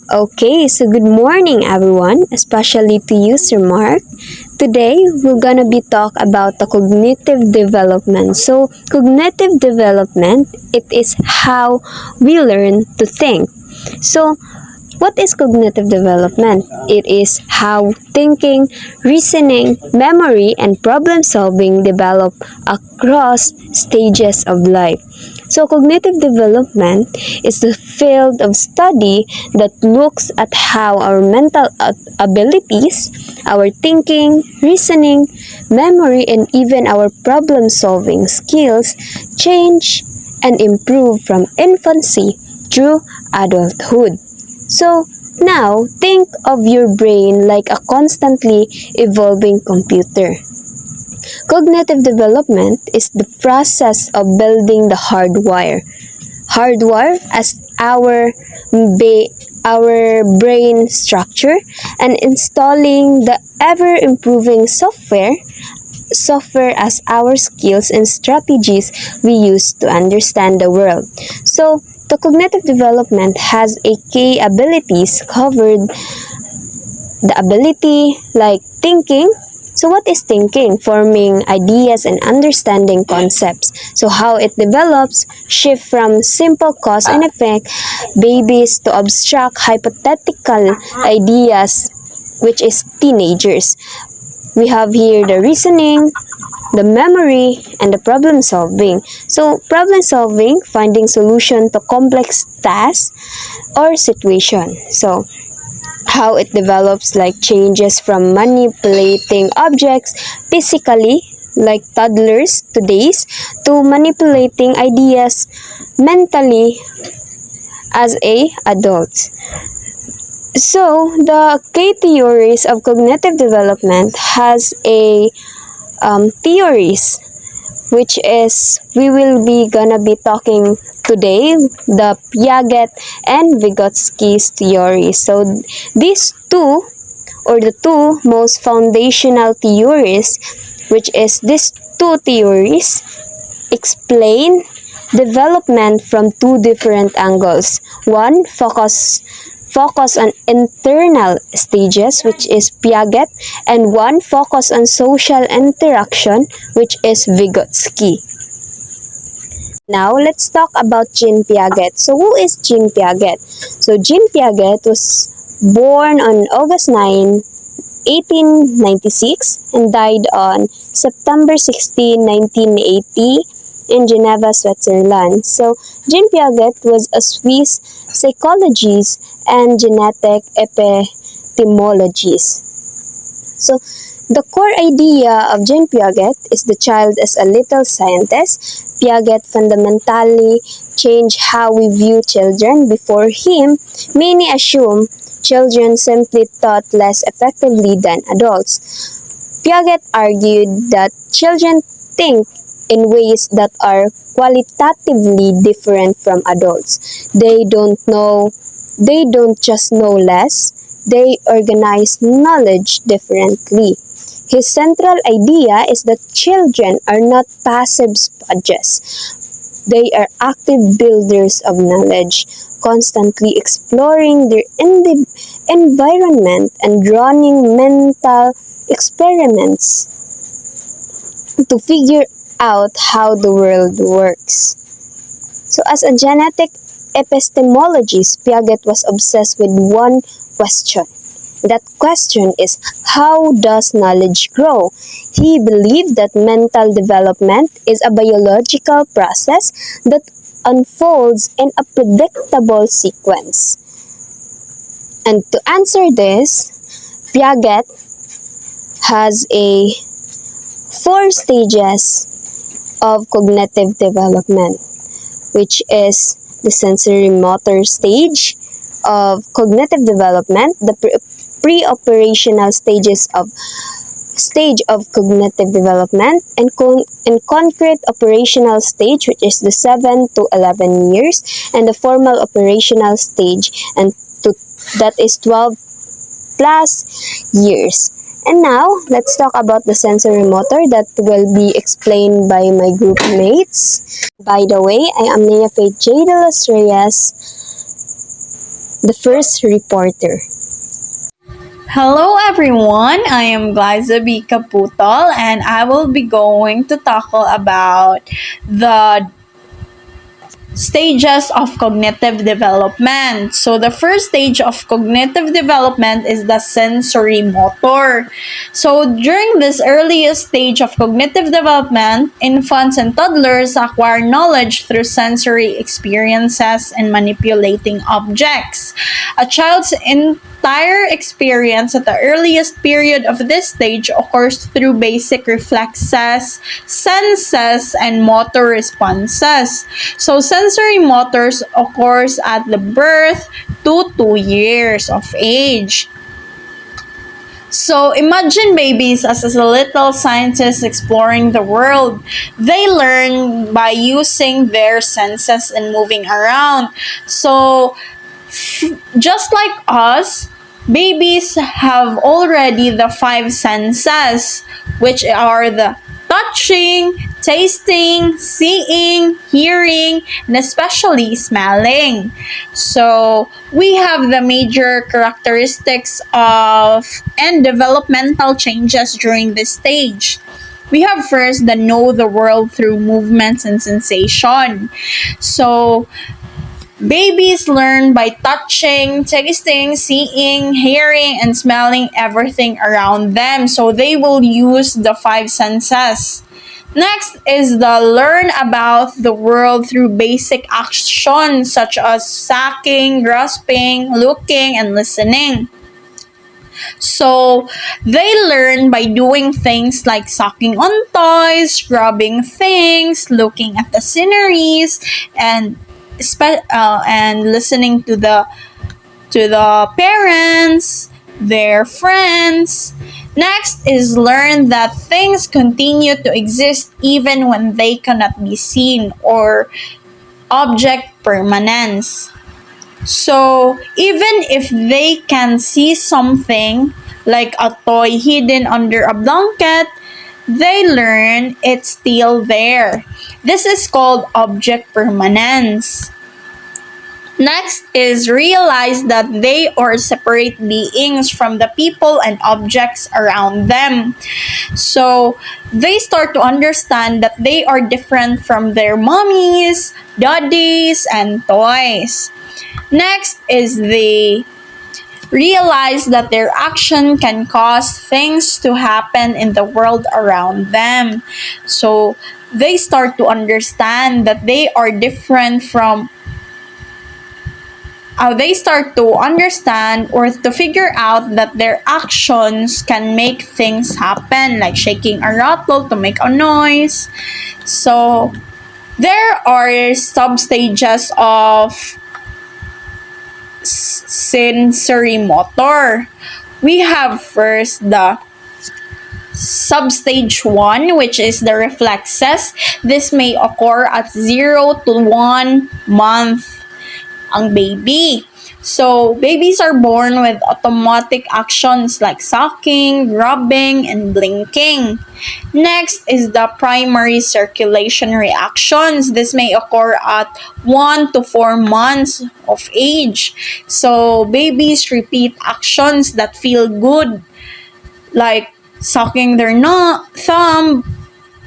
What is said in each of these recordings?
Okay, so good morning everyone, especially to you, Sir Mark. Today, we're gonna be talk about the cognitive development. So, cognitive development, it is how we learn to think. So, what is cognitive development? It is how thinking, reasoning, memory, and problem solving develop across stages of life. So, cognitive development is the field of study that looks at how our mental abilities, our thinking, reasoning, memory, and even our problem solving skills change and improve from infancy through adulthood. So, now think of your brain like a constantly evolving computer. Cognitive development is the process of building the hardware. Hardware as our brain structure and installing the ever improving software as our skills and strategies we use to understand the world. So, the cognitive development has a key abilities covered the ability like thinking. So what is thinking? Forming ideas and understanding concepts. So how it develops, shift from simple cause and effect babies to abstract hypothetical ideas, which is teenagers. We have here the reasoning, the memory, and the problem solving. So problem solving, finding solution to complex tasks or situation. So how it develops like changes from manipulating objects physically like toddlers today's to manipulating ideas mentally as a adults. So the key theories of cognitive development has a theories which is we will be gonna be talking today the Piaget and Vygotsky's theories. So these two or the two most foundational theories, which is these two theories explain development from two different angles. One focus on internal stages, which is Piaget, and one focus on social interaction, which is Vygotsky. Now, let's talk about Jean Piaget. So, who is Jean Piaget? So, Jean Piaget was born on August 9, 1896, and died on September 16, 1980 in Geneva, Switzerland. So, Jean Piaget was a Swiss psychologist and genetic epidemiologist. So, the core idea of Jean Piaget is the child as a little scientist. Piaget fundamentally changed how we view children. Before him, many assume children simply thought less effectively than adults. Piaget argued that children think in ways that are qualitatively different from adults. They don't just know less, they organize knowledge differently. His central idea is that children are not passive sponges. They are active builders of knowledge, constantly exploring their environment and running mental experiments to figure out how the world works. So, as a genetic epistemologist, Piaget was obsessed with one question. That question is, how does knowledge grow? He believed that mental development is a biological process that unfolds in a predictable sequence. And to answer this, Piaget has a four stages of cognitive development, which is the sensory motor stage of cognitive development, the pre-operational stage of cognitive development, and concrete operational stage, which is the 7 to 11 years, and the formal operational stage, and that is 12 plus years. And now, let's talk about the sensory motor that will be explained by my group mates. By the way, I am Nea Faith J. de los Reyes, the first reporter. Hello everyone, I am Glyza B. Caputol and I will be going to talk about the stages of cognitive development. So the first stage of cognitive development is the sensory motor. So during this earliest stage of cognitive development, infants and toddlers acquire knowledge through sensory experiences and manipulating objects. A child's entire experience at the earliest period of this stage occurs through basic reflexes, senses, and motor responses. So sensory motors occurs at the birth to 2 years of age. So imagine babies as a little scientists exploring the world. They learn by using their senses and moving around. So just like us, babies have already the five senses, which are the touching, tasting, seeing, hearing, and especially smelling. So we have the major characteristics of and developmental changes during this stage. We have first the know the world through movements and sensation. So babies learn by touching, tasting, seeing, hearing, and smelling everything around them. So they will use the five senses. Next is the learn about the world through basic actions such as sucking, grasping, looking, and listening. So they learn by doing things like sucking on toys, grabbing things, looking at the sceneries, and listening to the parents, their friends. Next is learn that things continue to exist even when they cannot be seen, or object permanence. So even if they can see something like a toy hidden under a blanket, they learn it's still there. This is called object permanence. Next is realize that they are separate beings from the people and objects around them. So they start to understand that they are different from their mommies, daddies, and toys. Next is they realize that their action can cause things to happen in the world around them. So they start to understand that they are different from they start to understand or to figure out that their actions can make things happen, like shaking a rattle to make a noise. So there are sub-stages of sensory motor. We have first the substage 1, which is the reflexes. This may occur at 0 to 1 month ang baby. So, babies are born with automatic actions like sucking, rubbing, and blinking. Next is the primary circulation reactions. This may occur at 1 to 4 months of age. So, babies repeat actions that feel good, like sucking their thumb.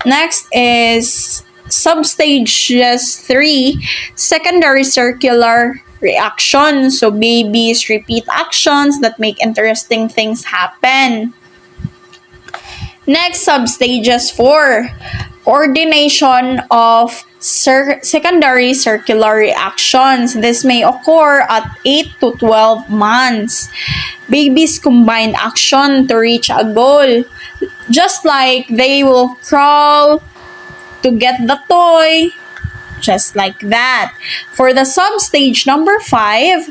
Next is substages 3, secondary circular reaction. So babies repeat actions that make interesting things happen. Next, substages 4, coordination of secondary circular reactions. This may occur at 8 to 12 months. Babies combine action to reach a goal. Just like they will crawl to get the toy, just like that. For the substage number 5,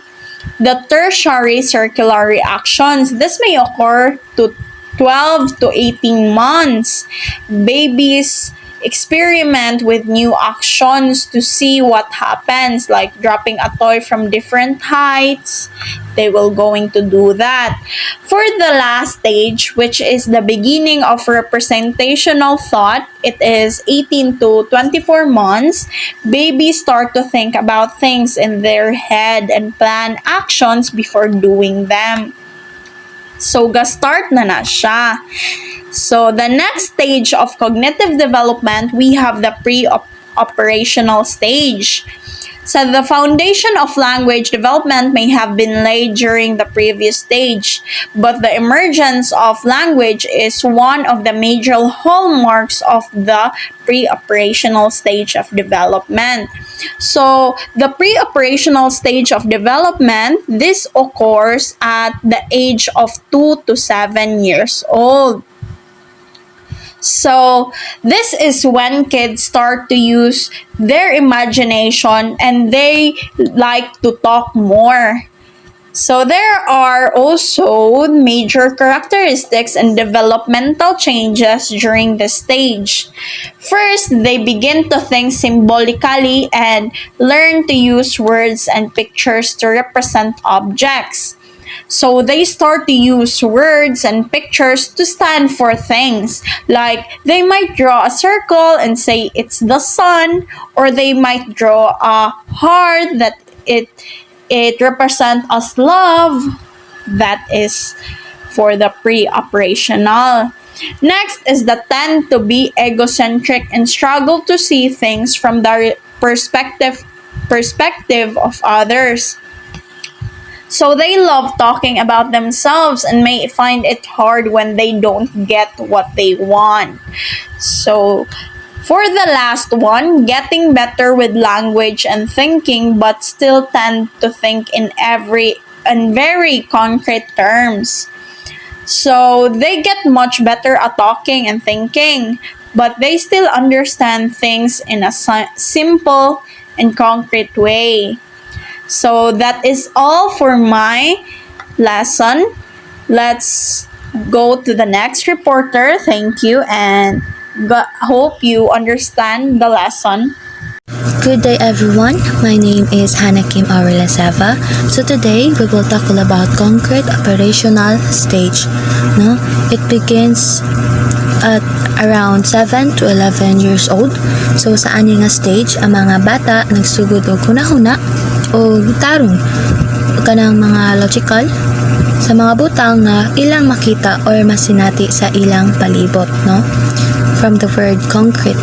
the tertiary circular reactions. This may occur to 12 to 18 months. Babies experiment with new actions to see what happens, like dropping a toy from different heights. They will going to do that. For the last stage, which is the beginning of representational thought, it is 18 to 24 months. Babies start to think about things in their head and plan actions before doing them. So, ga-start na siya. So, the next stage of cognitive development, we have the pre-operational stage. So, the foundation of language development may have been laid during the previous stage, but the emergence of language is one of the major hallmarks of the pre-operational stage of development. So, the pre-operational stage of development, this occurs at the age of 2 to 7 years old. So, this is when kids start to use their imagination and they like to talk more. So, there are also major characteristics and developmental changes during this stage. First, they begin to think symbolically and learn to use words and pictures to represent objects. So they start to use words and pictures to stand for things. Like they might draw a circle and say it's the sun, or they might draw a heart that it represents as love. That is for the pre-operational. Next is the tend to be egocentric and struggle to see things from the perspective of others. So they love talking about themselves and may find it hard when they don't get what they want. So for the last one, getting better with language and thinking but still tend to think in very concrete terms. So they get much better at talking and thinking, but they still understand things in a simple and concrete way. So that is all for my lesson. Let's go to the next reporter. Thank you and hope you understand the lesson. Good day everyone, my name is Hannah Kim Aurelesava. So today we will talk all about concrete operational stage. No? It begins at around 7 to 11 years old. So sa ani nga stage, ang mga bata nagsugod og hunahuna o tarong kanang mga logical sa mga butang na ilang makita or masinati sa ilang palibot, no? From the word concrete.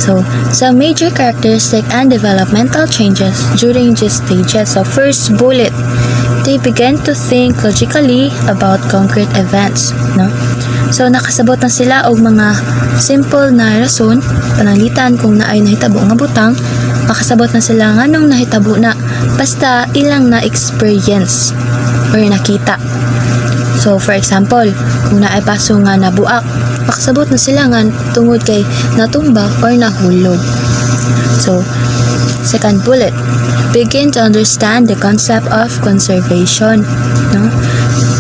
So, some major characteristic and developmental changes during these stages. So, first bullet, they begin to think logically about concrete events, no? So, nakasabot na sila og mga simple na rason, pananglitan kung naay nahitabo nga butang, makasabot na sila nganong nahitabo na basta ilang na experience or nakita. So, for example, kung naay paso nga nabuak, makasabot na sila nga tungod kay natumba or nahulog. So, second bullet, begin to understand the concept of conservation, no?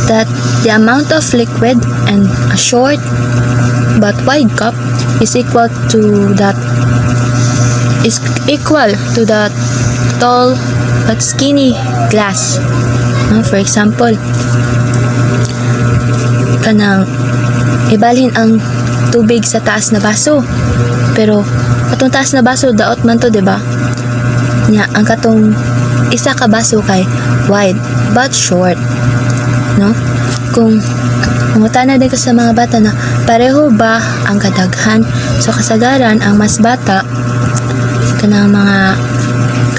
That the amount of liquid in a short but wide cup is equal to that tall but skinny glass. No? For example, kanang ibalhin ang tubig sa taas na baso. Pero katong taas na baso daot man to, 'di ba? Nya ang katong isa ka baso kay wide but short, no? Kung mangutana din ko sa mga bata na pareho ba ang kadaghan, so kasagaran ang mas bata kanang mga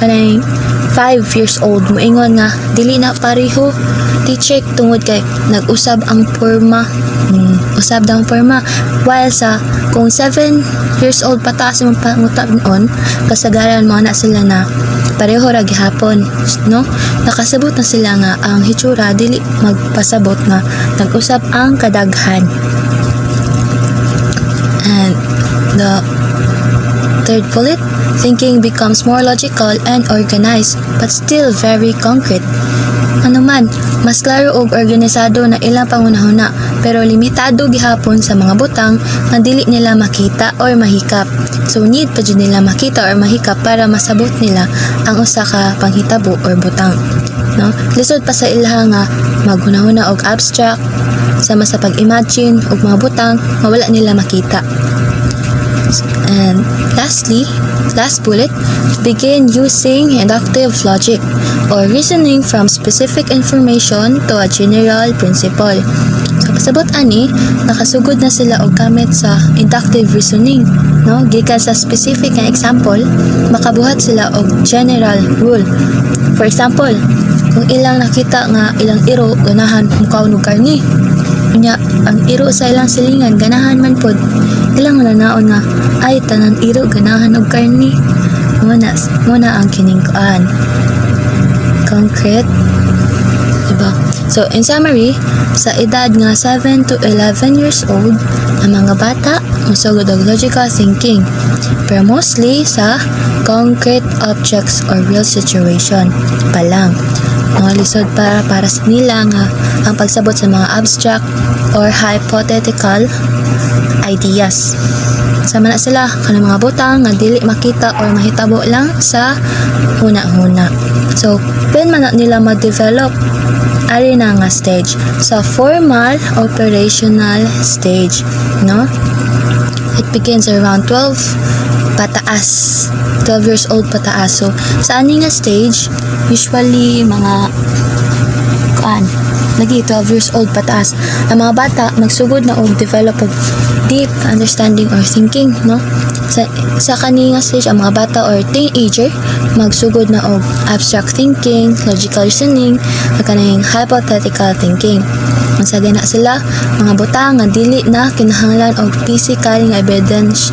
5 years old moingon nga dili na pareho, ti-check tungod kay nag-usab ang porma, usab daw ang porma, while sa kung 7 years old pataas mong pangutan-on, kasagaran mo na sila na pareho ra gihapon, no? Nakasabot na sila nga ang hitsura dili magpasabot nga nag-usab ang kadaghan. And the third bullet, thinking becomes more logical and organized but still very concrete. Ano man, mas klaro og organisado na ilang pangunahuna pero limitado gihapon sa mga butang nga dili nila makita or mahikap. So need pa jud nila makita or mahikap para masabot nila ang usa ka panghitabo or butang. No? Lisod pa sa ilaha nga maghunahuna og abstract sama sa pag-imagine og mga butang nga wala nila makita. And lastly, last bullet, begin using inductive logic or reasoning from specific information to a general principle. So pasabot ani, nakasugod na sila og gamit sa inductive reasoning, no? Gikan sa specific nga example, makabuhat sila og general rule. For example, kung ilang nakita nga ilang iro ganahan mukaw og karni, unya ang iro sa ilang silingan ganahan man pod, ilang mananaon nga ay tanan iro ganahan og karni. Muna ang kiningkuan concrete, diba? So in summary, sa edad nga 7 to 11 years old, ang mga bata musugod og logical thinking, pero mostly sa concrete objects or real situation pa lang. Mga lisod para sa nila nga ang pagsabot sa mga abstract or hypothetical ideas. Sama na sila kanang mga butang nga dili makita or mahitabo lang sa huna-huna. So, when man na nila ma-develop ari na nga stage sa formal operational stage, no? It begins around 12 pataas, 12 years old pataas. So, sa ani nga stage, usually mga lagi 12 years old pataas, ang mga bata magsugod na og develop og deep understanding or thinking, no? Sa kani nga stage, ang mga bata or teenager magsugod na og abstract thinking, logical reasoning, ug kaning hypothetical thinking. Unsa na sila mga butang nga dili na kinahanglan og physical nga evidence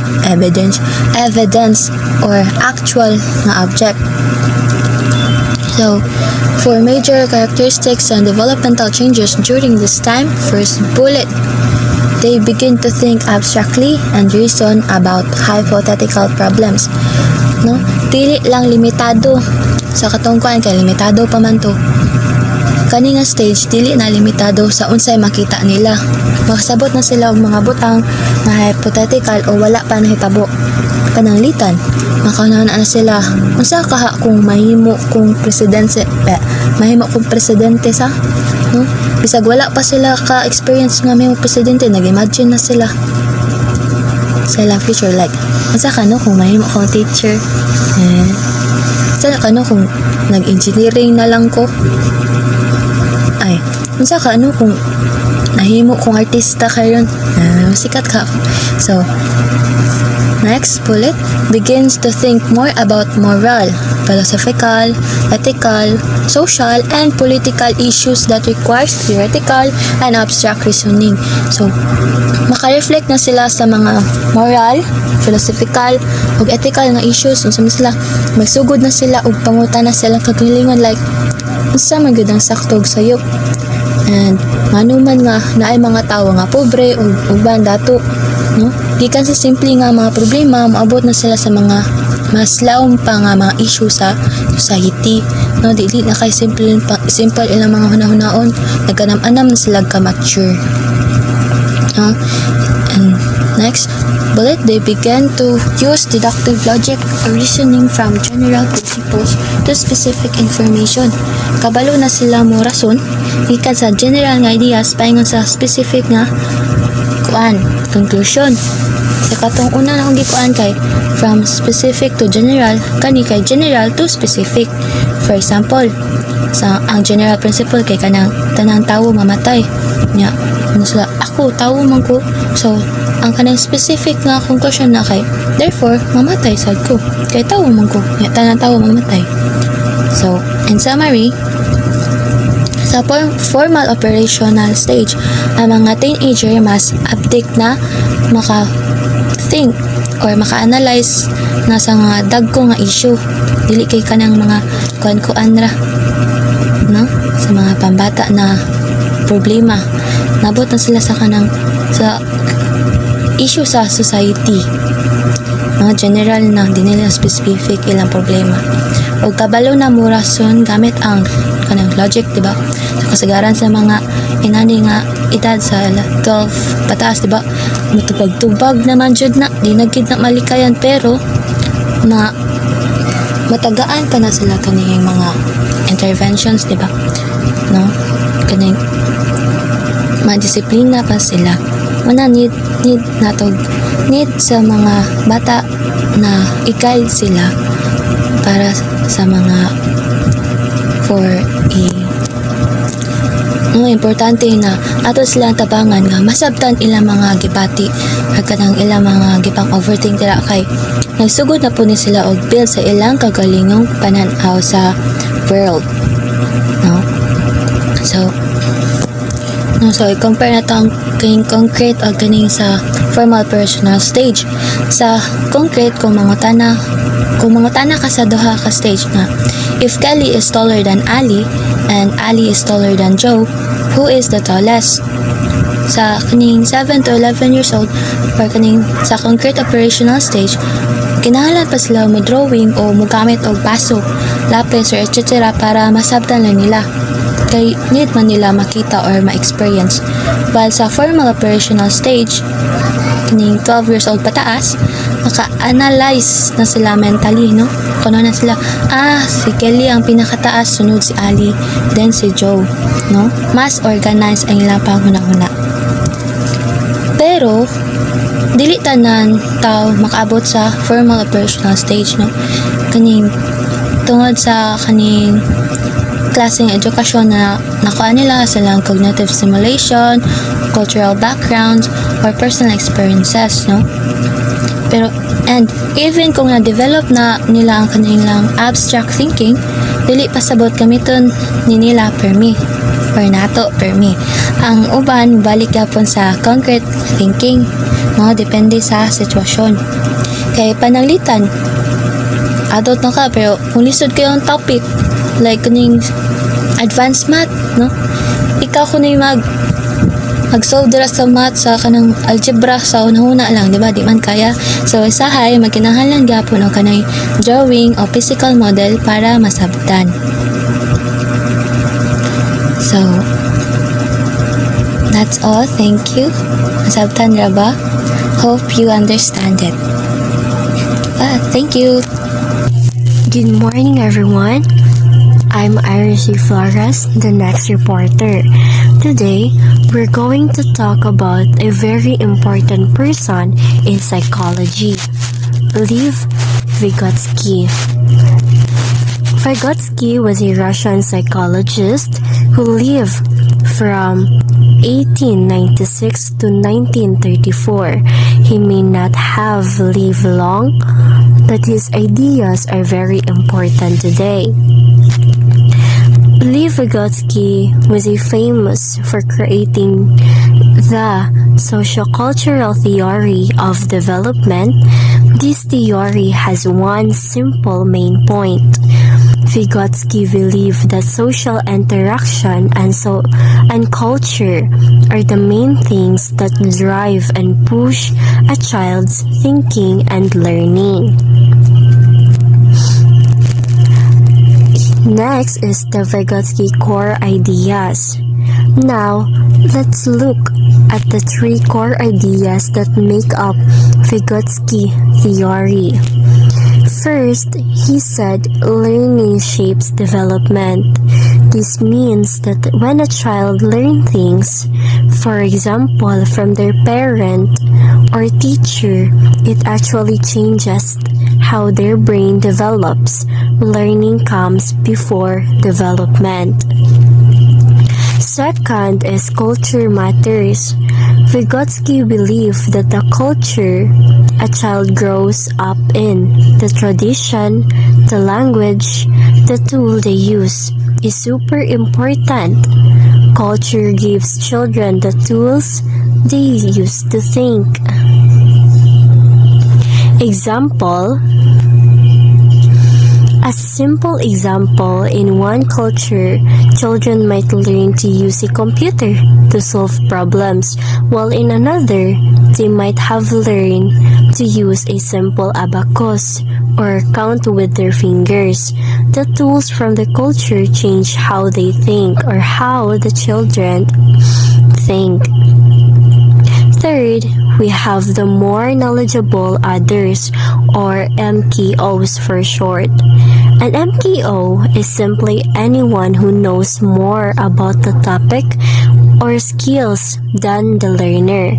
or actual nga object. So, for major characteristics and developmental changes during this time, first bullet, they begin to think abstractly and reason about hypothetical problems. No? Dili lang limitado sa katungkuan kay limitado pa man to. Kani nga stage dili na limitado sa unsay makita nila. Makasabot na sila og mga butang nga hypothetical o wala pa nahitabo. Pananglitan, makaunaan na sila unsa kaha kung mahimo kung presidente sa, no? Bisag wala pa sila ka experience nga mahimo presidente, nag-imagine na sila sa ilang future, like unsa ka no kung mahimo kong teacher, unsa ka no kung nag-engineering na lang ko, ay unsa ka no kung nahimo kong artista karon, sikat ka. So next bullet begins to think more about moral, philosophical, ethical, social, and political issues that requires theoretical and abstract reasoning. So, maka-reflect na sila sa mga moral, philosophical, ug ethical nga issues. Unsa man sila, magsugod na sila ug pangutan na silang kagalingon like unsa man gyud ang sakto og sayop. And manuman nga naay mga tawo nga pobre ug uban dato, no? Gikan sa simple nga mga problema, maabot na sila sa mga mas laom pa nga mga issue sa society, no? Dili na kay simple ilang mga hunahunaon, nagkanam-anam na sila ka mature, no? And next bullet, they began to use deductive logic or reasoning from general principles to specific information. Kabalo na sila mo rason gikan sa general nga ideas paingon sa specific nga conclusion. Sa katong una na akong gikuan kay from specific to general, kani kay general to specific. For example, sa ang general principle kay kanang tanang tawo mamatay nya, sila ako tawo man ko. So ang kanang specific nga conclusion na kay therefore mamatay sad ko kay tawo man ko nya, tanang tawo mamatay. So in summary, sa formal operational stage, ang mga teenager mas update na maka-think or maka-analyze na sa mga dagko nga issue. Dili kay kanang mga kuan-kuan ra, no? Sa mga pambata na problema. Nabot na sila sa kanang sa issue sa society. No? General na, di nila specific ilang problema. O kabalo na mo rason gamit ang kanang logic, diba? So, kasagaran sa mga inani nga edad sa 12 pataas, diba? Matubag-tubag naman jud na, di na gid na malikayan, pero matagaan pa na sila kaning mga interventions, diba? No? Kaning madisiplina pa sila. Mana need sa mga bata na i-guide sila para sa mga for importante na ato silang tabangan nga masabtan ilang mga gipati at kanang ilang mga gipang overthink nila kay nagsugod na po ni sila og build sa ilang kagalingong pananaw sa world, no? So i-compare na to ang kaning concrete o kaning sa formal personal stage. Sa concrete, kung mangutana ka sa duha ka stage na if Kelly is taller than Ali and Ali is taller than Joe, who is the tallest? Sa kaning 7 to 11 years old or kaning sa concrete operational stage, kinahanglan pa sila mo drawing o mo gamit og baso, lapis or etc. para masabtan lang nila. Kay need man nila makita or ma-experience. While sa formal operational stage, kining 12 years old pataas, maka-analyze na sila mentally, no? Kung na sila, si Kelly ang pinakataas, sunod si Ali, then si Joe, no? Mas organized ang ilang panghuna-huna. Pero, dili tanan tao makaabot sa formal operational stage, no? Kaning, tungod sa kaning klaseng edukasyon na nakuha nila sa lang cognitive stimulation, cultural backgrounds, or personal experiences, no? Pero, and even kung na-develop na nila ang kanilang abstract thinking, dili pasabot gamiton ni nila permi or nato permi. Ang uban, balik yapon sa concrete thinking, no? Depende sa sitwasyon. Kay pananglitan, adult na ka, pero kung lisod kayo ang topic, like kuning advanced math, no? Ikaw ko na yung mag-solve dira sa math sa kanang algebra sa una-una lang, di ba? Di man kaya. So, isahay, magkinahanglan gyapon o kanay drawing o physical model para masabtan. So, that's all. Thank you. Masabtan ra ba? Hope you understand it. Thank you. Good morning, everyone. I'm Iris Flores, the next reporter. Today, we're going to talk about a very important person in psychology, Lev Vygotsky. Vygotsky was a Russian psychologist who lived from 1896 to 1934. He may not have lived long, but his ideas are very important today. Lev Vygotsky was famous for creating the sociocultural theory of development. This theory has one simple main point. Vygotsky believed that social interaction and culture are the main things that drive and push a child's thinking and learning. Next is the Vygotsky core ideas. Now, let's look at the three core ideas that make up Vygotsky theory. First, he said learning shapes development. This means that when a child learns things, for example, from their parent or teacher, it actually changes how their brain develops. Learning comes before development. Second is culture matters. Vygotsky believed that the culture a child grows up in, the tradition, the language, the tool they use, is super important. Culture gives children the tools they use to think. Example, A simple example: in one culture, children might learn to use a computer to solve problems, while in another, they might have learned to use a simple abacus or count with their fingers. The tools from the culture change how they think or how the children think. Third, we have the more knowledgeable others, or MKOs for short. An MKO is simply anyone who knows more about the topic or skills than the learner.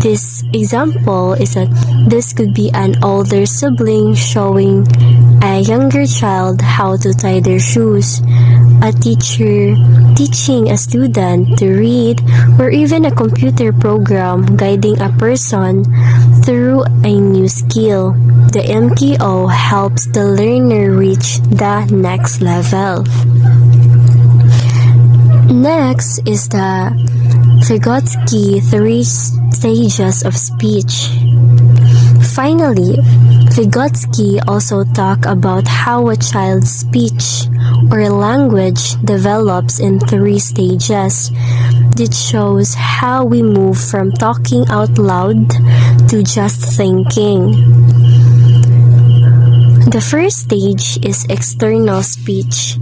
This example is that this could be an older sibling showing a younger child how to tie their shoes, a teacher teaching a student to read, or even a computer program guiding a person through a new skill. The MKO helps the learner reach the next level. Next is the Vygotsky three stages of speech. Finally, Vygotsky also talked about how a child's speech or language develops in three stages. This shows how we move from talking out loud to just thinking. The first stage is external speech.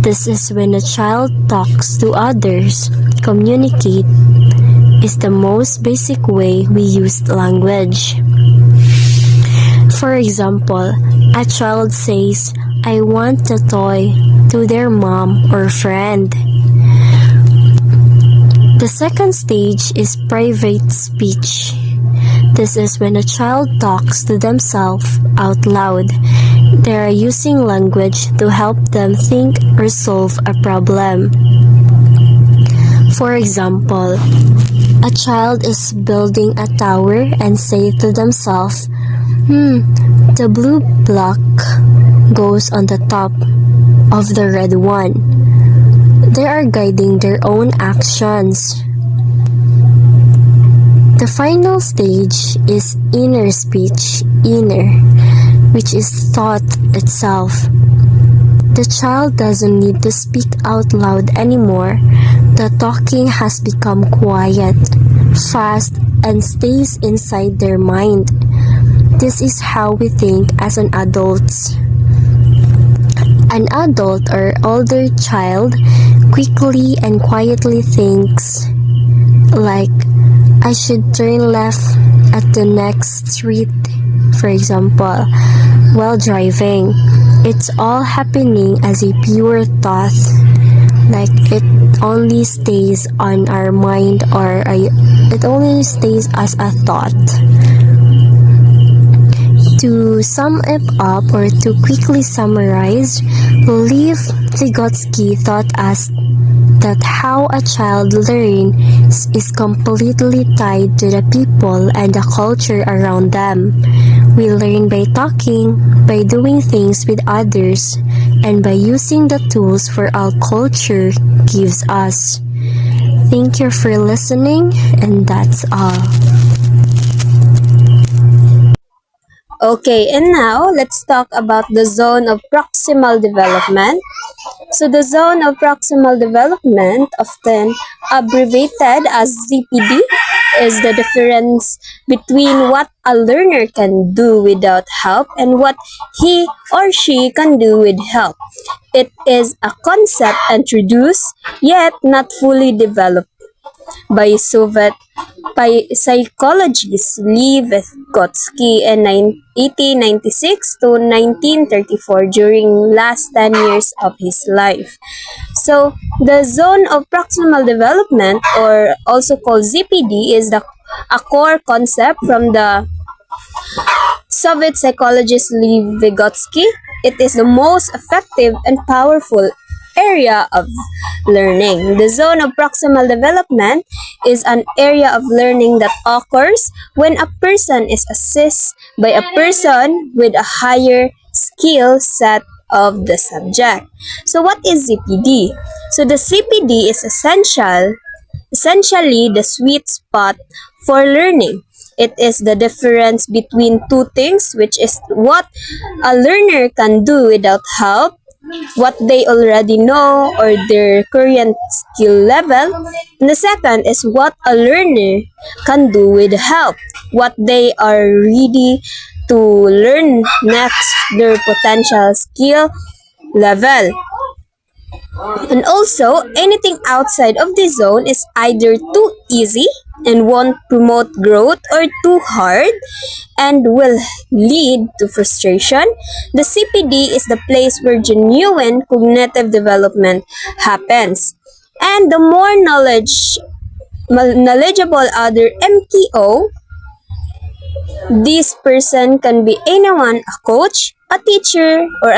This is when a child talks to others. Communicate is the most basic way we use language. For example, a child says, "I want a toy," to their mom or friend. The second stage is private speech. This is when a child talks to themselves out loud. They are using language to help them think or solve a problem. For example, a child is building a tower and say to themselves, the blue block goes on the top of the red one. They are guiding their own actions. The final stage is inner speech, which is thought itself. The child doesn't need to speak out loud anymore. The talking has become quiet, fast, and stays inside their mind. This is how we think as an adult. An adult or older child quickly and quietly thinks like, "I should turn left at the next street," for example, while driving. It's all happening as a pure thought, like it only stays on our mind, or it only stays as a thought. To sum it up, or to quickly summarize, Lev Vygotsky taught us that how a child learns is completely tied to the people and the culture around them. We learn by talking, by doing things with others, and by using the tools for our culture gives us. Thank you for listening, and that's all. Okay, and now let's talk about the zone of proximal development. So the zone of proximal development, often abbreviated as ZPD, is the difference between what a learner can do without help and what he or she can do with help. It is a concept introduced yet not fully developed by Soviet psychologist Lev Vygotsky in 1896 to 1934 during last 10 years of his life. So, the zone of proximal development, or also called ZPD, is a core concept from the Soviet psychologist Lev Vygotsky. It is the most effective and powerful area of learning. The zone of proximal development is an area of learning that occurs when a person is assisted by a person with a higher skill set of the subject. So what is ZPD? So the ZPD is essentially the sweet spot for learning. It is the difference between two things, which is what a learner can do without help, what they already know or their current skill level. And the second is what a learner can do with help, what they are ready to learn next, their potential skill level. And also, anything outside of the zone is either too easy and won't promote growth, or too hard and will lead to frustration. The CPD is the place where genuine cognitive development happens. And the more knowledgeable other MTO, this person can be anyone, a coach, a teacher, or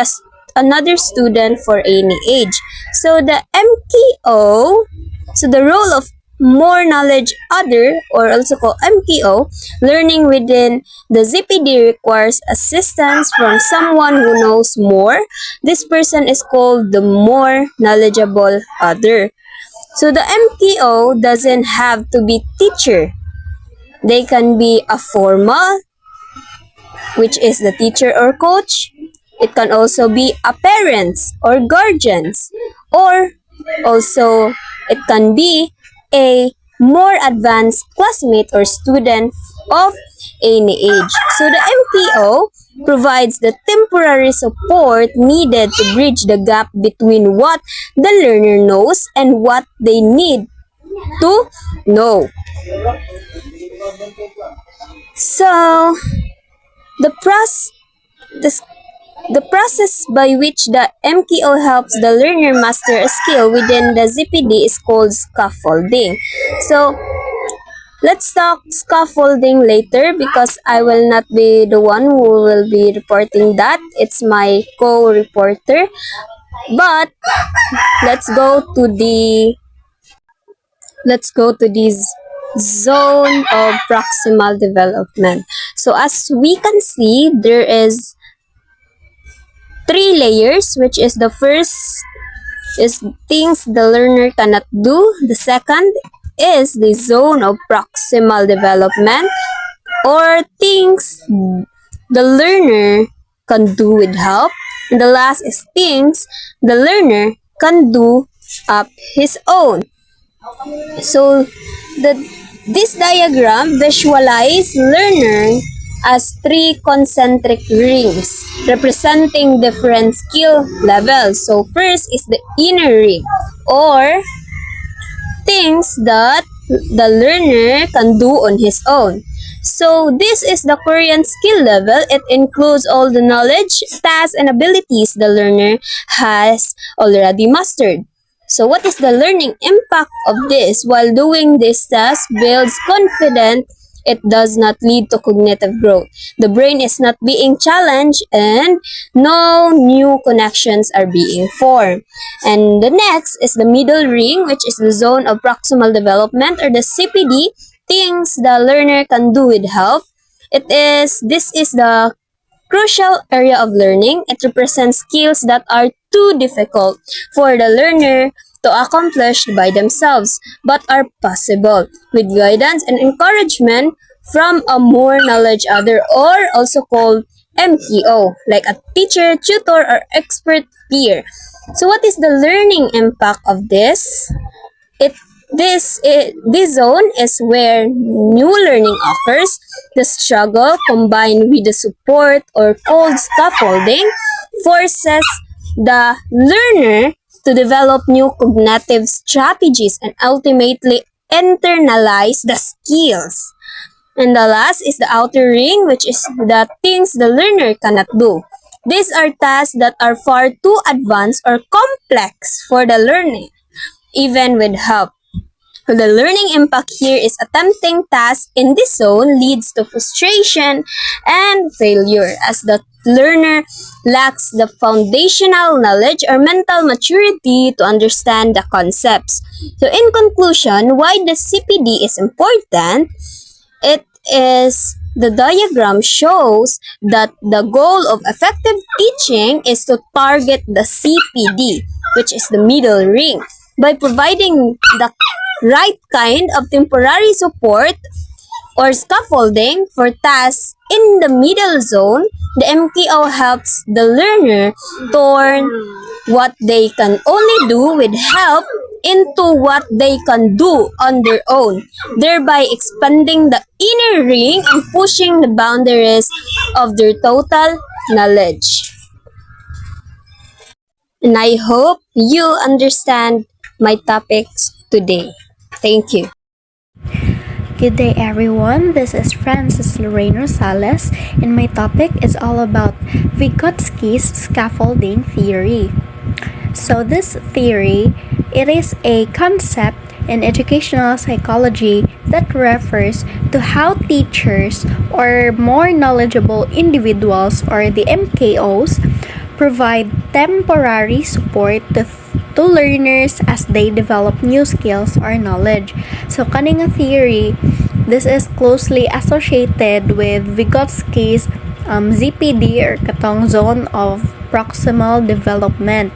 another student for any age. So the MTO, so the role of more knowledge other, or also called MTO, learning within the ZPD requires assistance from someone who knows more. This person is called the more knowledgeable other. So the MTO doesn't have to be teacher. They can be a formal, which is the teacher or coach. It can also be a parents or guardians, or also it can be a more advanced classmate or student of any age. So the MTO provides the temporary support needed to bridge the gap between what the learner knows and what they need to know. So the process the, the process by which the MTO helps the learner master a skill within the ZPD is called scaffolding. So let's talk scaffolding later, because I will not be the one who will be reporting that. It's my co-reporter. But let's go to the this zone of proximal development. So as we can see, there is three layers, which is the first is things the learner cannot do. The second is the zone of proximal development, or things the learner can do with help. And the last is things the learner can do up his own. So this diagram visualize learner as three concentric rings representing different skill levels. So first is the inner ring, or things that the learner can do on his own. So this is the current skill level. It includes all the knowledge, tasks, and abilities the learner has already mastered. So what is the learning impact of this? While doing this task builds confidence, it does not lead to cognitive growth. The brain is not being challenged and no new connections are being formed. And the next is the middle ring, which is the zone of proximal development, or the CPD, things the learner can do with help. This is the crucial area of learning. It represents skills that are too difficult for the learner to accomplish by themselves, but are possible with guidance and encouragement from a more knowledge other, or also called MTO, like a teacher, tutor, or expert peer. So what is the learning impact of this? This zone is where new learning occurs. The struggle combined with the support, or called scaffolding, forces the learner to develop new cognitive strategies and ultimately internalize the skills. And the last is the outer ring, which is the things the learner cannot do. These are tasks that are far too advanced or complex for the learner, even with help. The learning impact here is attempting tasks in this zone leads to frustration and failure, as the learner lacks the foundational knowledge or mental maturity to understand the concepts. So in conclusion, why the CPD is important? It is the diagram shows that the goal of effective teaching is to target the CPD, which is the middle ring, by providing the right kind of temporary support or scaffolding for tasks in the middle zone, the MKO helps the learner turn what they can only do with help into what they can do on their own, thereby expanding the inner ring and pushing the boundaries of their total knowledge. And I hope you understand my topics today. Thank you. Good day, everyone. This is Francis Lorraine Rosales, and my topic is all about Vygotsky's scaffolding theory. So, this theory, it is a concept in educational psychology that refers to how teachers or more knowledgeable individuals, or the MKOs, provide temporary support to learners as they develop new skills or knowledge. So, kaning theory, this is closely associated with Vygotsky's ZPD, or katong zone of proximal development,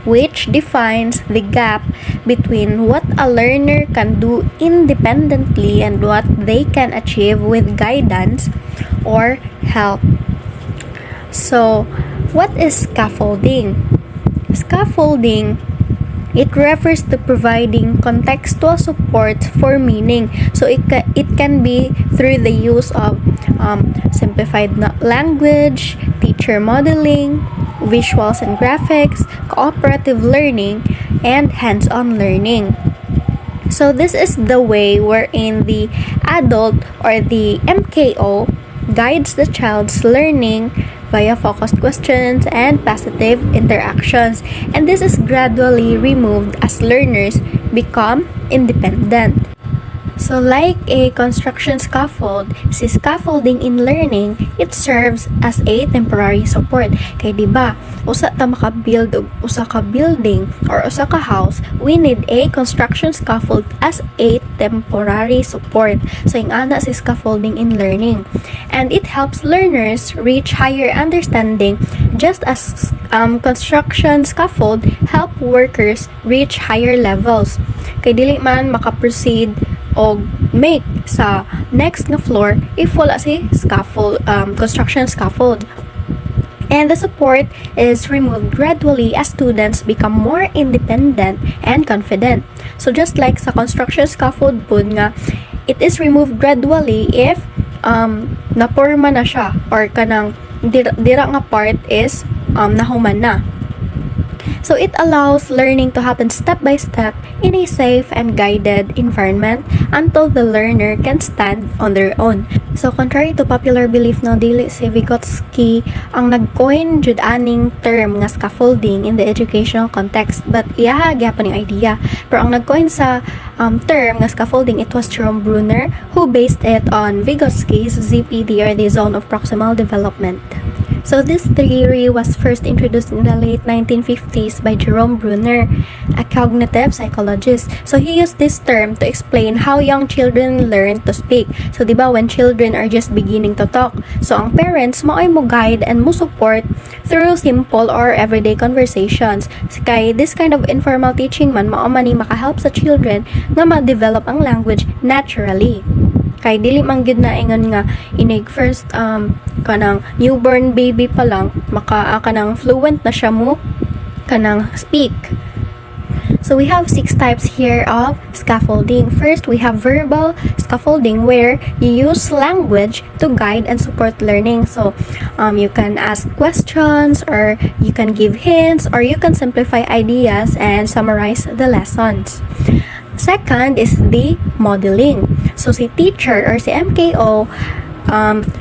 which defines the gap between what a learner can do independently and what they can achieve with guidance or help. So, what is scaffolding? Scaffolding, it refers to providing contextual support for meaning. So it can be through the use of simplified language, teacher modeling, visuals and graphics, cooperative learning, and hands-on learning. So this is the way wherein the adult or the MKO guides the child's learning via focused questions and positive interactions. And this is gradually removed as learners become independent. So like a construction scaffold, si scaffolding in learning, it serves as a temporary support. Kay diba, usa ta maka-build og usa ka building or usa ka house, we need a construction scaffold as a temporary support. So yung ana si scaffolding in learning. And it helps learners reach higher understanding, just as construction scaffold help workers reach higher levels. Kay dili man maka-proceed o make sa next na floor if wala si scaffold, construction scaffold. And the support is removed gradually as students become more independent and confident. So just like sa construction scaffold po nga, it is removed gradually if naporma na siya or kanang dira nga part is nahuman na. So it allows learning to happen step by step in a safe and guided environment until the learner can stand on their own. So contrary to popular belief, no, dili si Vygotsky ang nag-coin jud aning term nga scaffolding in the educational context, but iya gyapon yung idea. Pero ang nag-coin sa term nga scaffolding, it was Jerome Bruner, who based it on Vygotsky's ZPD, or the zone of proximal development. So this theory was first introduced in the late 1950s by Jerome Bruner, a cognitive psychologist. So he used this term to explain how young children learn to speak. So diba, when children are just beginning to talk, so ang parents mo ay mo guide and mo support through simple or everyday conversations. Kay this kind of informal teaching man, mao man ni makahelp sa children nga ma-develop ang language naturally. Kay dili man gyud na ingon nga inig first kanang newborn baby pa lang kanang fluent na siya mo kanang speak. So we have 6 types here of scaffolding. First, we have verbal scaffolding, where you use language to guide and support learning. So you can ask questions, or you can give hints, or you can simplify ideas and summarize the lessons. Second is the modeling. So si teacher or si MKO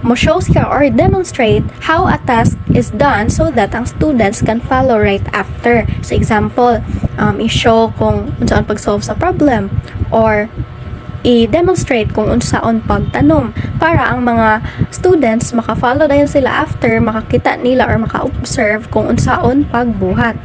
mo show siya or demonstrate how a task is done so that ang students can follow right after. So example, i-show kung unsaon pag-solve sa problem, or i-demonstrate kung unsaon pagtanom, para ang mga students maka-follow dayon sila after, makakita nila or maka-observe kung unsaon pagbuhat.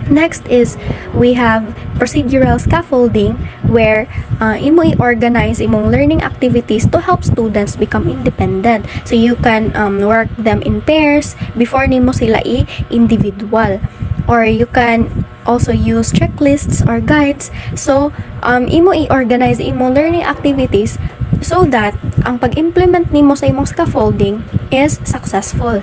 Next is we have procedural scaffolding, where imo i-organize imong learning activities to help students become independent. So you can work them in pairs before nimo sila i-individual. Or you can also use checklists or guides. So imo i-organize imong learning activities so that ang pag-implement nimo sa imong scaffolding is successful.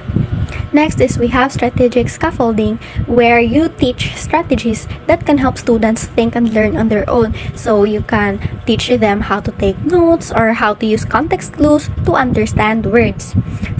Next is we have strategic scaffolding, where you teach strategies that can help students think and learn on their own. So you can teach them how to take notes or how to use context clues to understand words.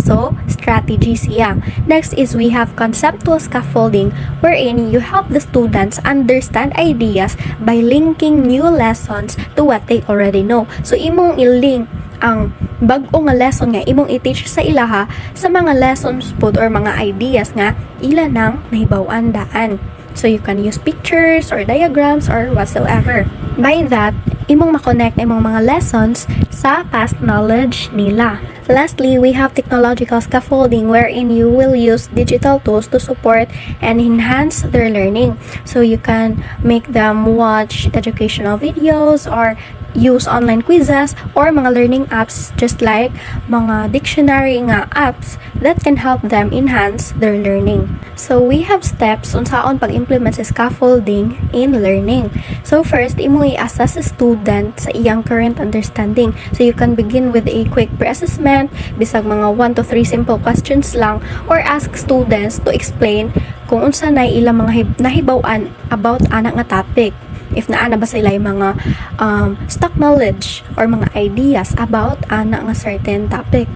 So, strategies, yeah. Next is we have conceptual scaffolding, wherein you help the students understand ideas by linking new lessons to what they already know. So, imong i-link ang bag-o nga lesson nga imong i-teach sa ilaha sa mga lessons pod or mga ideas nga ila nang nahibaw-an daan. So you can use pictures or diagrams or whatsoever. By that, imong makonect imong mga lessons sa past knowledge nila. Lastly, we have technological scaffolding, wherein you will use digital tools to support and enhance their learning. So you can make them watch educational videos or use online quizzes or mga learning apps, just like mga dictionary nga apps that can help them enhance their learning. So we have steps unsaon pag-implement sa scaffolding in learning. So first, imo i-assess a student sa iyang current understanding. So you can begin with a quick pre-assessment, bisag mga 1 to 3 simple questions lang, or ask students to explain kung unsa na ilang mga nahibaw-an about ana nga topic. If naana ba sila yung mga stock knowledge or mga ideas about ana nga certain topic.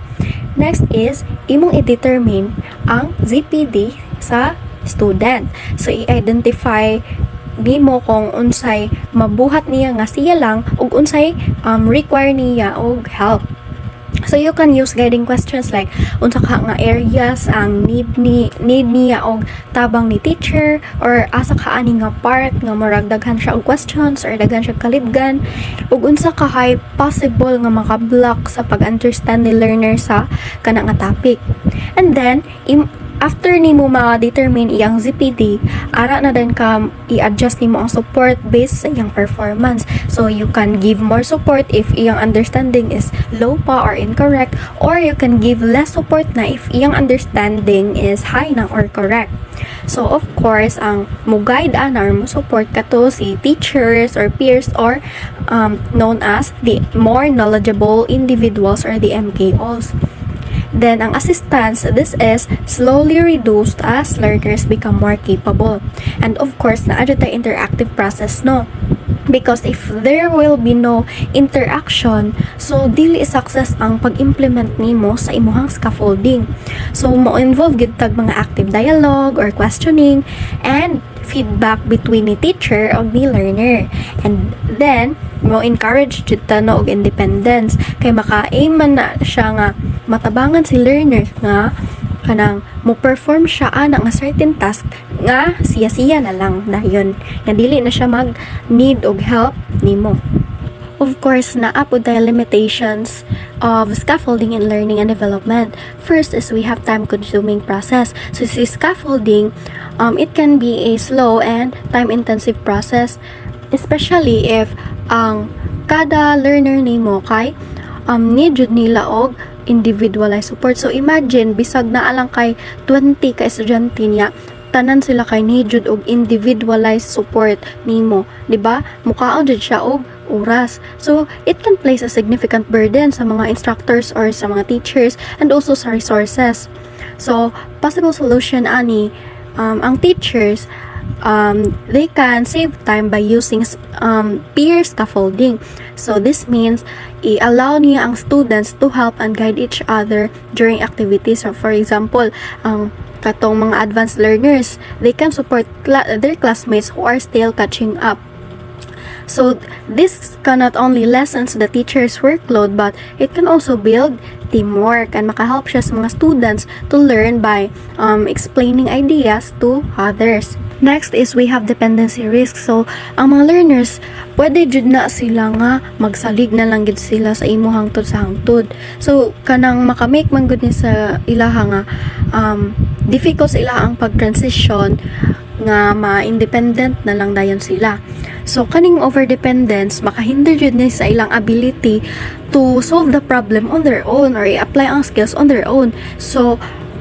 Next is, imong i-determine ang ZPD sa student. So, i-identify nimo kung unsay mabuhat niya nga siya lang ug unsay require niya og help. So you can use guiding questions like unsa ka nga areas ang need niya og tabang ni teacher, or asa ka ani nga part nga murag daghan siya og questions or daghan siya kalibgan, ug unsa ka high possible nga maka-block sa pag-understand ni learner sa kana nga topic. And then after nimo ma-determine iyang ZPD, ara na din ka i-adjust nimo ang support based sa iyang performance. So you can give more support if iyang understanding is low pa or incorrect, or you can give less support na if iyang understanding is high na or correct. So of course, ang mo-guide ana or mo-support kato si teachers or peers, or known as the more knowledgeable individuals or the MKOs. Then, ang assistance, this is slowly reduced as learners become more capable. And of course, naadyo tayo interactive process, no? Because if there will be no interaction, so dili success ang pag-implement nimo sa imuhang scaffolding. So, mo-involve gid tag mga active dialogue or questioning and feedback between ni teacher o ni learner. And then, mo-encourage jud ta no og independence, kay maka-aim man na siya nga matabangan si learner nga kanang mo perform siya ana nga certain task nga siya na lang dayon, nga dili na siya mag need og help nimo. Of course, naa po tayo limitations of scaffolding in learning and development. First is we have time-consuming process. So, si scaffolding, it can be a slow and time-intensive process, especially if ang kada learner nimo kay need jud nila og individualized support. So, imagine, bisag na alang kay 20 ka estudyante niya, tanan sila kay need jud og individualized support nimo, di ba? Mukaon jud siya og oras. So, it can place a significant burden sa mga instructors or sa mga teachers, and also sa resources. So, possible solution ani, ang teachers, they can save time by using peer scaffolding. So, this means i-allow niya ang students to help and guide each other during activities. So, for example, katong mga advanced learners, they can support their classmates who are still catching up. So, this can not only lessens the teacher's workload, but it can also build teamwork and makahelp siya sa mga students to learn by explaining ideas to others. Next is we have dependency risk. So, ang mga learners, pwede jud na sila nga magsalig na lang gid sila sa imo hangtod sa hangtod. So, kanang makamake man gud ni sa ilaha nga difficult sa ilaha ang pag-transition nga ma-independent na lang dayon sila. So, kaning overdependence, makahinder jud ni sa ilang ability to solve the problem on their own or i-apply ang skills on their own. So,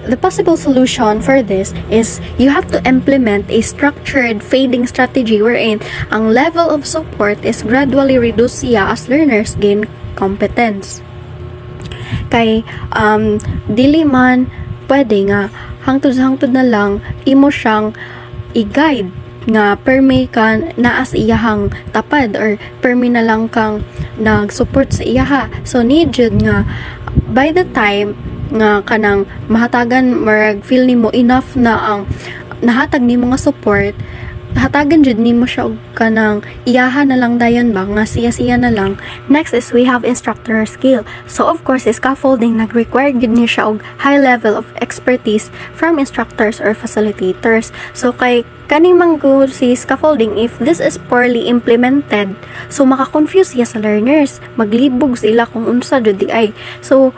the possible solution for this is you have to implement a structured fading strategy wherein ang level of support is gradually reduced siya as learners gain competence. Kay dili man pwede nga hangtod na lang imo siyang i-guide nga permi ka naa sa iyahang tapad or permi na lang kang nag-support sa iyaha. So need jud nga by the time nga kanang mahatagan marag feel nimo enough na ang nahatag nimo nga support, hatagan jud nimo siya og kanang iyaha na lang dayon ba nga siya na lang. Next is we have instructor skill. So of course scaffolding nag-require gid niya siya og high level of expertise from instructors or facilitators. So kay kaning manggo si scaffolding, if this is poorly implemented, so maka-confuse siya sa learners, maglibog sila kung unsa jud di ay. So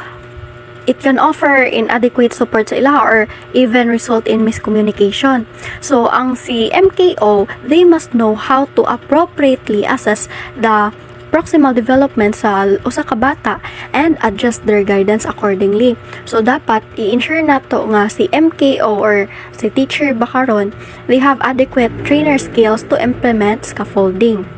it can offer inadequate support sa ila or even result in miscommunication. So, ang si MKO, they must know how to appropriately assess the proximal development sa usa ka bata and adjust their guidance accordingly. So, dapat i-ensure nato nga si MKO or si teacher bakaron, they have adequate trainer skills to implement scaffolding.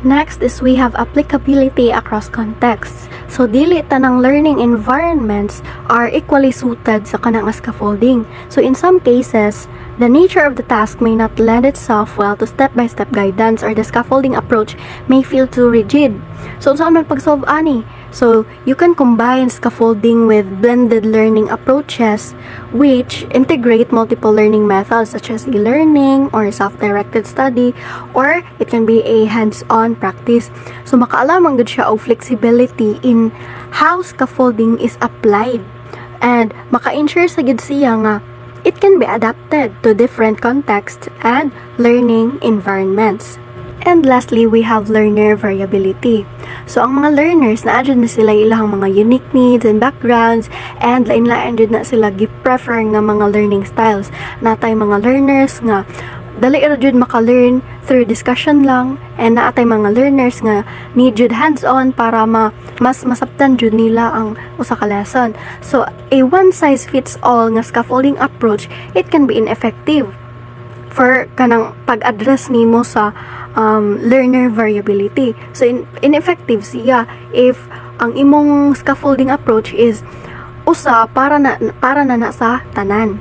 Next is we have applicability across contexts. So, dili tanang learning environments are equally suited sa kanang scaffolding. So, in some cases, the nature of the task may not lend itself well to step-by-step guidance or the scaffolding approach may feel too rigid. So, saan man pag-solve ani? So, you can combine scaffolding with blended learning approaches which integrate multiple learning methods such as e-learning or self-directed study, or it can be a hands-on practice. So, makaalam ang good siya og flexibility in how scaffolding is applied and maka-ensure sa gid siya nga it can be adapted to different contexts and learning environments. And lastly, we have learner variability. So, ang mga learners, na-adjud na sila ilang mga unique needs and backgrounds, and lain-lain jud na sila gi-prefer nga mga learning styles. Natay mga learners nga dali ra jud maka-learn through discussion lang, and naatay mga learners nga need jud hands-on para mas masabtan jud nila ang usa ka lesson. So, a one-size-fits-all nga scaffolding approach, it can be ineffective for kanang pag-address nimo sa learner variability. So, ineffective siya if ang imong scaffolding approach is usa para na sa tanan.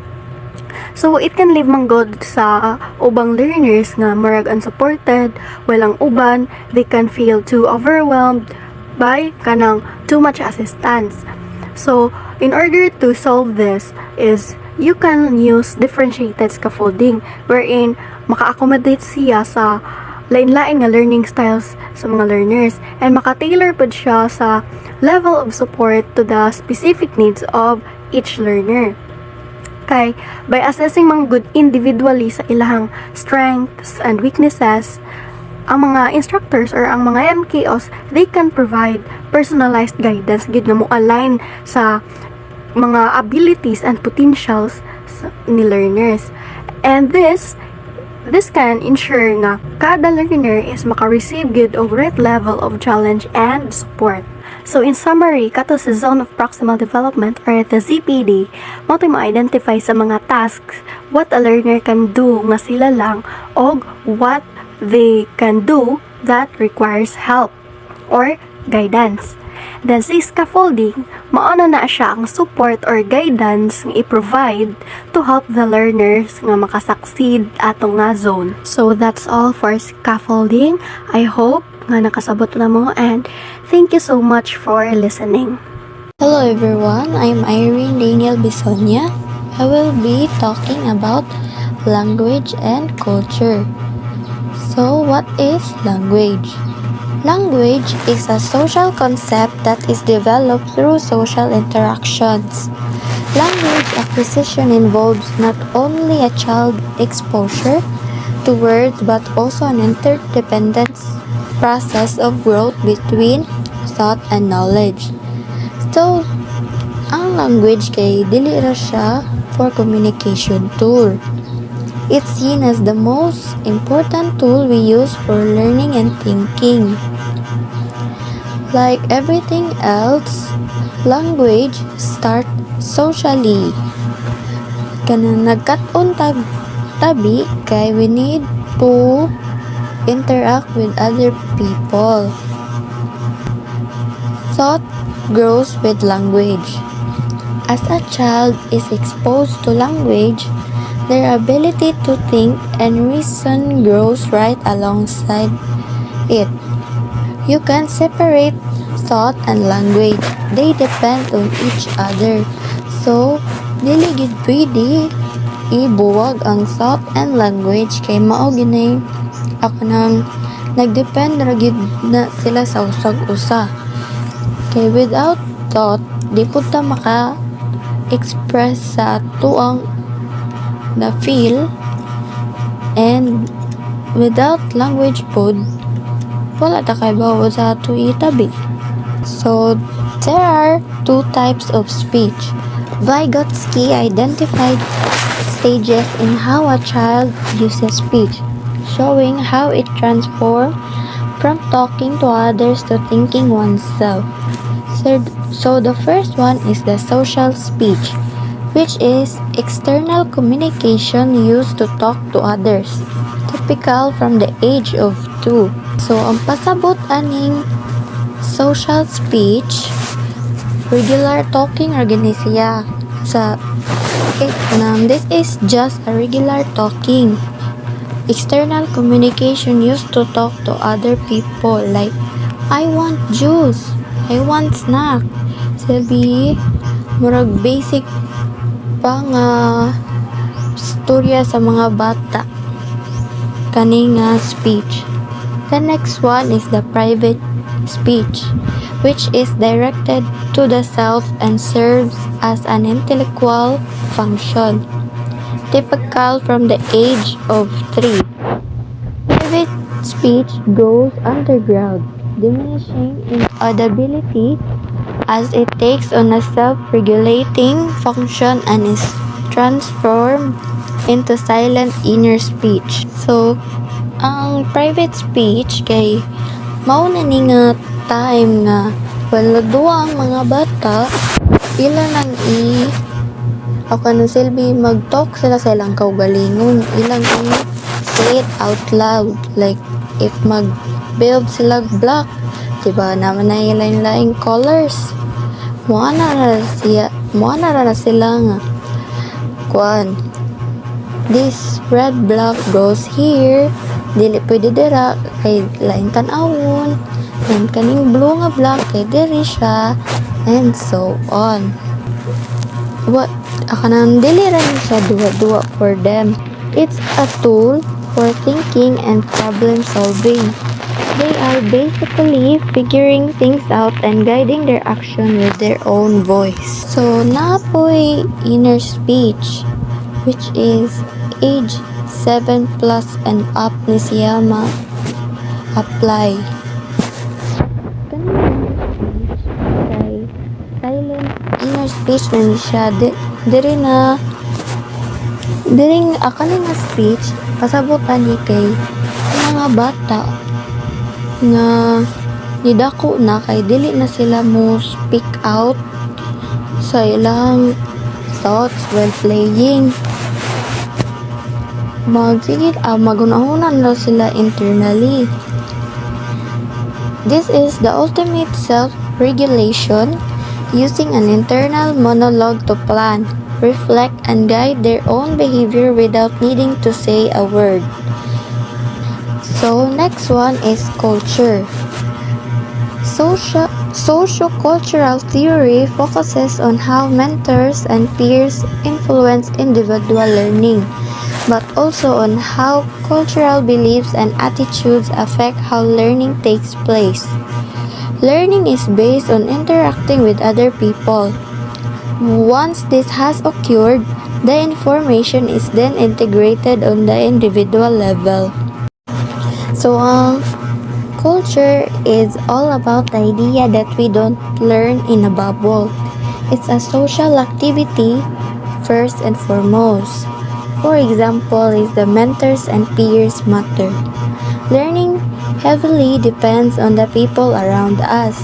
So, it can leave manggod sa ubang learners nga marag unsupported, walang uban, they can feel too overwhelmed by kanang too much assistance. So, in order to solve this is you can use differentiated scaffolding wherein maka-accommodate siya sa lain-lain nga learning styles sa mga learners and maka-tailor pod siya sa level of support to the specific needs of each learner. Kay, by assessing mga good individually sa ilahang strengths and weaknesses, ang mga instructors or ang mga MKOs, they can provide personalized guidance gid nga mo align sa mga abilities and potentials ni learners. And this can ensure nga kada learner is maka-receive good o right level of challenge and support. So in summary, kato sa Zone of Proximal Development or the ZPD, mo tayo ma-identify sa mga tasks what a learner can do nga sila lang o what they can do that requires help or guidance. Then sa scaffolding, mauna na siya ang support or guidance nga i-provide to help the learners nga makasucceed atong nga zone. So that's all for scaffolding. I hope nga nakasabot na mo and thank you so much for listening. Hello everyone, I'm Irene Daniel Bisonia. I will be talking about language and culture. So what is language? Language is a social concept that is developed through social interactions. Language acquisition involves not only a child exposure to words but also an interdependent process of growth between thought and knowledge. So, ang language kay dili ra siya for communication tool. It's seen as the most important tool we use for learning and thinking. Like everything else, language starts socially. Kanang nagkat-on tabi kay we need to interact with other people. Thought grows with language. As a child is exposed to language, their ability to think and reason grows right alongside it. You can separate thought and language. They depend on each other. So, dili gid pwede ibuwag ang thought and language kay mao ginay ako nang nagdepend ra gid na sila sa usag usa. Kay without thought, di pud ta maka express sa tuang na feel, and without language pod wala ta kay bawal sa ato itabi. So there are two types of speech. Vygotsky identified stages in how a child uses speech, showing how it transforms from talking to others to thinking oneself. So the first one is the social speech, which is external communication used to talk to others, typical from the age of 2. So ang pasabot aning social speech, regular talking ra gini siya sa this is just a regular talking. External communication used to talk to other people like, I want juice, I want snack. Sabi, murag basic pa nga storya sa mga bata. Kani nga speech. The next one is the private speech, which is directed to the self and serves as an intellectual function, typical from the age of 3. Private speech goes underground, diminishing in audibility as it takes on a self-regulating function and is transformed into silent inner speech. So, ang private speech kay mao na ni nga time nga wala duwang mga bata ila nang ako nang silbi mag-talk sila sa ilang kaugalingon, ilang say it out loud, like if mag-build sila block, diba naman na lain-laing colors, muana na sila nga kuan, this red block goes here, dili pwede dira kay lain tan-awon, and kaning blue nga block kay diri siya, and so on. What akanang dili ra ni siya duwa-duwa for them. It's a tool for thinking and problem solving. They are basically figuring things out and guiding their action with their own voice. So napoy inner speech, which is age 7 plus and up ni siya apply. Silent inner speech na ni siya diring nga speech pasabutan ni kay mga bata nga nidako na kay dili na sila mo speak out sa ilang thoughts while playing. Magunahunan na sila internally. This is the ultimate self-regulation, using an internal monologue to plan, reflect, and guide their own behavior without needing to say a word. So, next one is culture. Socio-cultural theory focuses on how mentors and peers influence individual learning, but also on how cultural beliefs and attitudes affect how learning takes place. Learning is based on interacting with other people. Once this has occurred, the information is then integrated on the individual level. So, culture is all about the idea that we don't learn in a bubble. It's a social activity first and foremost. For example, is the mentors and peers matter. Learning heavily depends on the people around us,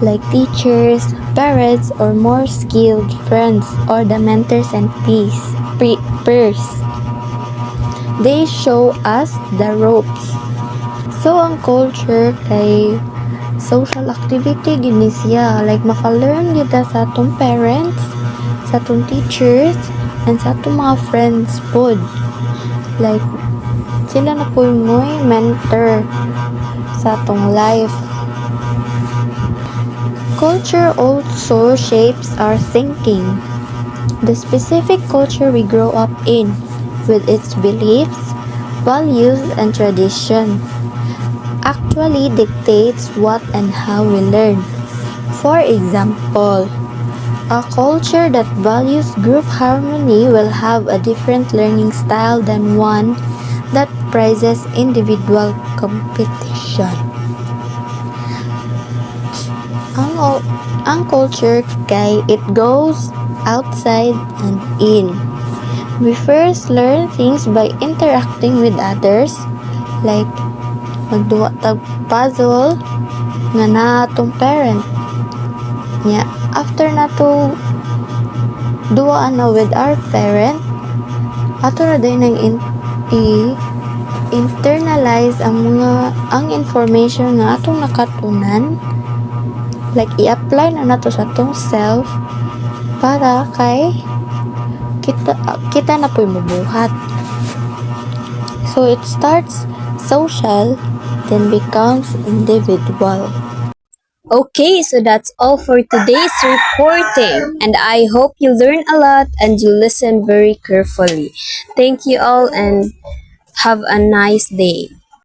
like teachers, parents, or more skilled friends, or the mentors and peers. They show us the ropes. So, ang culture kay social activity gini siya, like maka-learn kita sa atong parents, sa atong teachers, and sa atong mga friends pod. Like sila na po mo'y mentor sa atong life. Culture also shapes our thinking. The specific culture we grow up in, with its beliefs, values, and tradition, actually dictates what and how we learn. For example, a culture that values group harmony will have a different learning style than one that prizes individual competition. Ang culture kay it goes outside and in. We first learn things by interacting with others, like magduwa tag puzzle nga na atong parent. Nya, after na to duwaan na with our parent, ato na din internalize ang information nga atong nakatunan, like i-apply na nato sa atong self para kay kita na po'y mabuhat. So it starts social, then becomes individual. Okay, so that's all for today's reporting, and I hope you learn a lot and you listen very carefully. Thank you all and have a nice day.